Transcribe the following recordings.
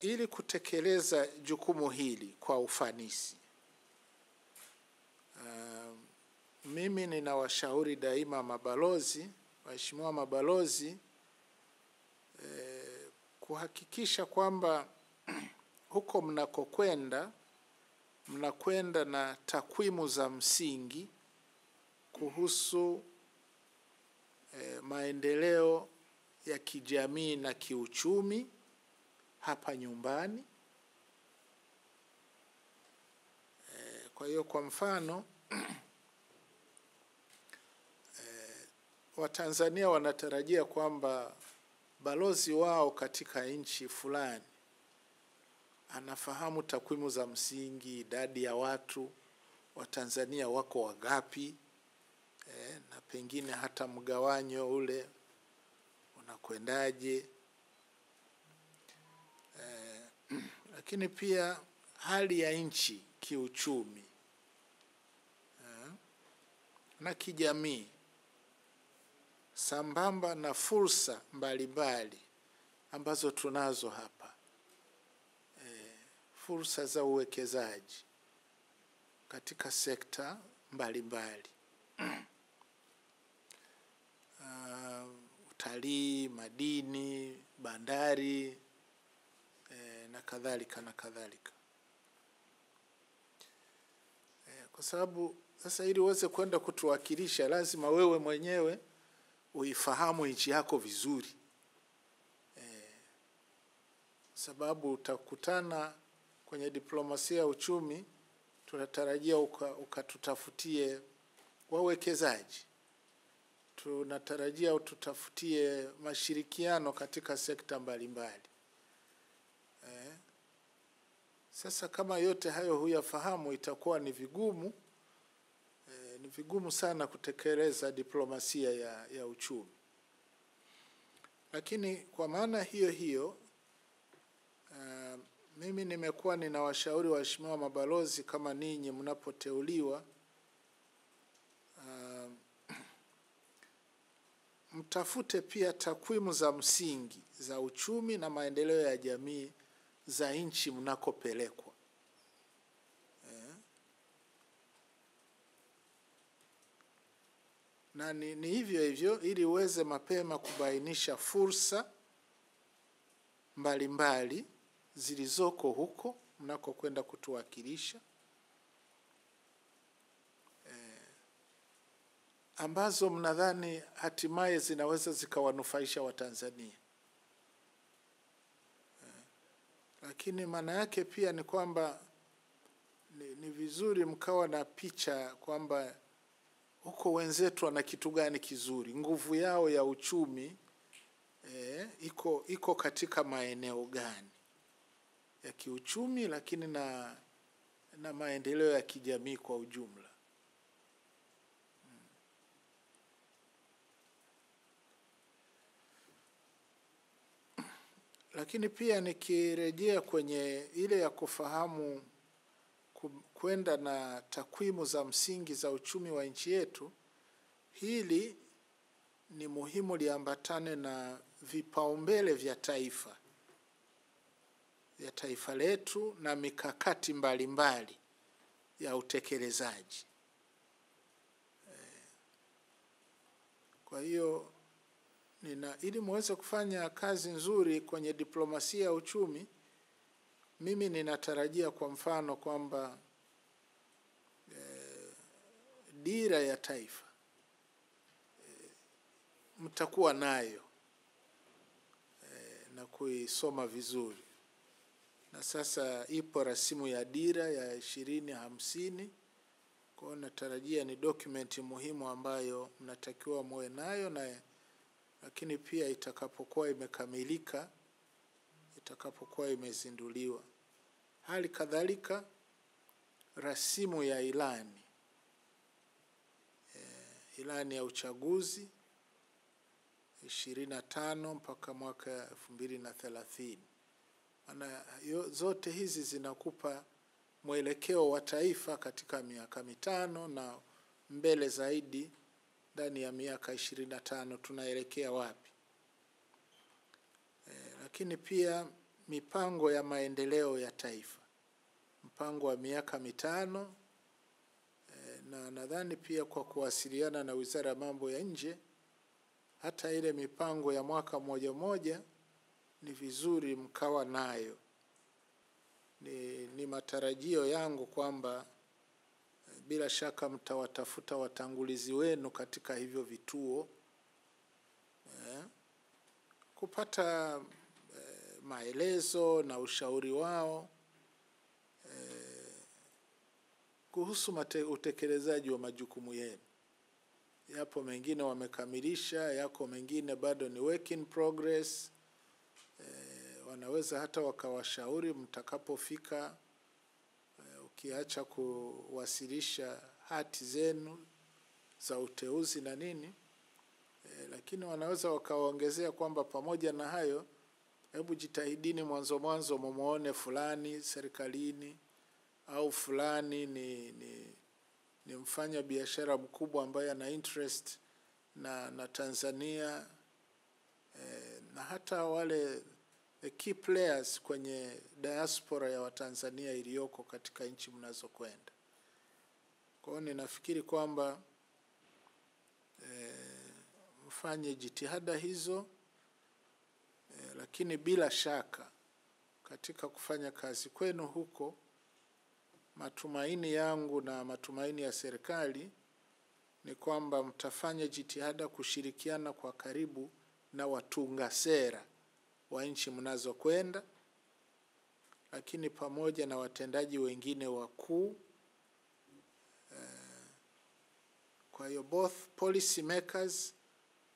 Ili kutekeleza jukumu hili kwa ufanisi, mimi ninawashauri daima mabalozi, waheshimiwa mabalozi, kuhakikisha kwamba huko mnakwenda na takwimu za msingi kuhusu maendeleo ya kijamii na kiuchumi hapa nyumbani. Kwa hiyo kwa mfano, Watanzania wanatarajia kwamba balozi wao katika nchi fulani anafahamu takwimu za msingi, idadi ya watu wa Tanzania wako wangapi, na pengine hata mgawanyo ule unakwendaje. Lakini pia hali ya nchi kiuchumi na kijamii, sambamba na fursa mbalimbali ambazo tunazo hapa, fursa za uwekezaji katika sekta mbalimbali, utalii, madini, bandari, na kadhalika na kadhalika. Kwa sababu sasa ili uweze kwenda kutuwakilisha, lazima wewe mwenyewe uifahamu nchi yako vizuri. Sababu utakutana kwenye diplomasia ya uchumi, tunatarajia ukatutafutie wawekezaji, tunatarajia ututafutie mashirikiano katika sekta mbalimbali. Sasa kama yote hayo huyafahamu, itakuwa ni vigumu sana kutekeleza diplomasia ya uchumi. Lakini kwa maana hiyo hiyo, mimi nimekuwa ninawashauri waheshimiwa mabalozi kama ninyi mnapoteuliwa, mtafute pia takwimu za msingi za uchumi na maendeleo ya jamii za nchi mnakopelekwa. Na ni hivyo hivyo ili uweze mapema kubainisha fursa mbalimbali zilizoko huko mnakokwenda kutuwakilisha, ambazo mnadhani hatimaye zinaweza zikawanufaisha Watanzania. Lakini maana yake pia ni kwamba ni vizuri mkawa na picha kwamba huko wenzetu wana kitu gani kizuri, nguvu yao ya uchumi iko katika maeneo gani ya kiuchumi, lakini na maendeleo ya kijamii kwa ujumla. Lakini pia nikirejea kwenye ile ya kufahamu kwenda na takwimu za msingi za uchumi wa nchi yetu, hili ni muhimu liambatane na vipaumbele vya taifa letu na mikakati mbalimbali ya utekelezaji. Kwa hiyo ili muweze kufanya kazi nzuri kwenye diplomasia ya uchumi, mimi ninatarajia kwa mfano kwamba dira ya taifa mtakuwa nayo na kuisoma vizuri. Na sasa ipo rasimu ya dira ya 2050. Kwa hiyo natarajia ni dokumenti muhimu ambayo mnatakiwa muwe nayo, lakini pia itakapokuwa imekamilika, itakapokuwa imezinduliwa. Hali kadhalika rasimu ya ilani ya uchaguzi 25 mpaka mwaka 2030. Zote hizi zinakupa mwelekeo wa taifa katika miaka 5 na mbele zaidi, ndani ya miaka 25 tunaelekea wapi. Lakini pia mipango ya maendeleo ya taifa, mpango wa miaka 5, na nadhani pia kwa kuwasiliana na Wizara ya Mambo ya Nje, hata ile mipango ya mwaka mmoja ni vizuri mkawa nayo. Ni matarajio yangu kwamba bila shaka mtawatafuta watangulizi wenu katika hivyo vituo kupata maelezo na ushauri wao kuhusu utekelezaji wa majukumu yenu. Yapo mengine wamekamilisha, yako mengine bado ni work in progress. Wanaweza hata wakawashauri mtakapofika, ukiacha kuwasilisha hati zenu za uteuzi na nini, lakini wanaweza wakaongezea kwamba pamoja na hayo, hebu jitahidini mwanzo mumuone fulani serikalini, au fulani ni mfanya biashara mkubwa ambaye ana interest na Tanzania, na hata wale key players kwenye diaspora ya Watanzania iliyoko katika nchi mnazokwenda. Kwa hiyo ninafikiri kwamba mfanye jitihada hizo, lakini bila shaka katika kufanya kazi kwenu huko, matumaini yangu na matumaini ya serikali ni kwamba mtafanya jitihada kushirikiana kwa karibu na watunga sera wa nchi mnazokwenda, lakini pamoja na watendaji wengine wakuu. Kwa hiyo both policy makers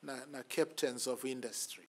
na captains of industry.